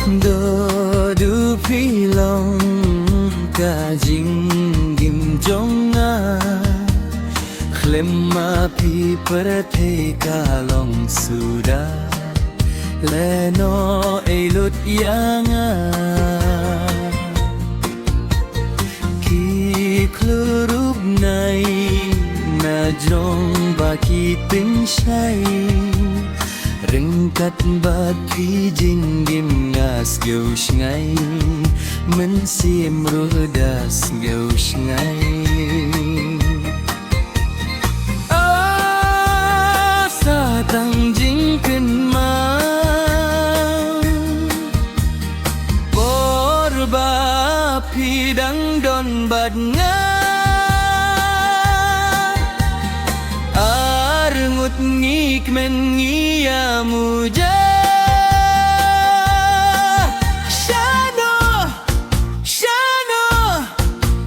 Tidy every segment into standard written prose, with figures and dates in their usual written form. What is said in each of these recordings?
Đồ đủ phi lòng cả dinh ghim trong ngà Klemma pi perthei ka long suda Leno elut yanga Ki klurup nai Na jong baki tin shai Ringkat bat pi jing gim ngas geu shngai Men sim rudas geu shngai Asa tang jing ken ma Borba pi dang don bat nga Arngut ngik men ngia muja Shano Shano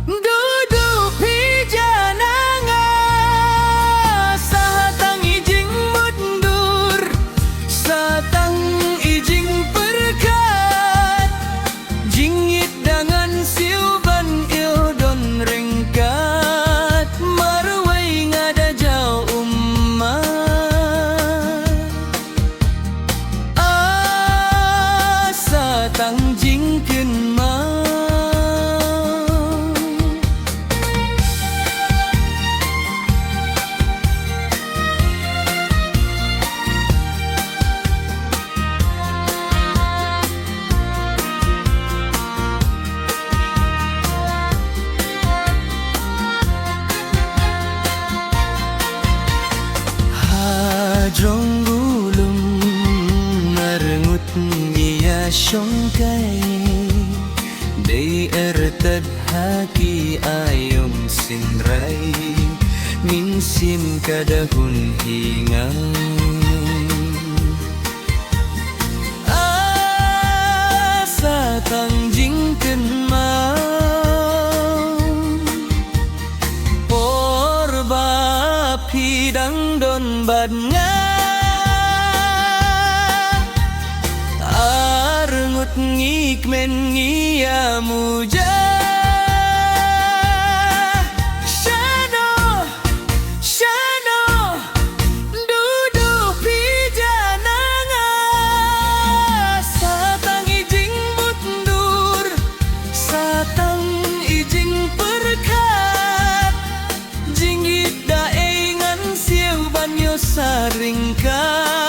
Dudu pi jananga Sahatang ijing mundur Satang ijing perkat Jingit dengan silban ildon ringkat Marwai ngada jau umma Asa tang jing ken ma Jong gulum ngarngut ngia shongkai Dei ertad haki ayom sinrai Min sim kadahun hingang Asa tang jing ken mau Porba pidang don bad nga Arngut ngik men ngia muja Shano Shano Dudu pi jananga Satang ijing mundur Satang ijing perkat Jingit daengan siu banyo saringkat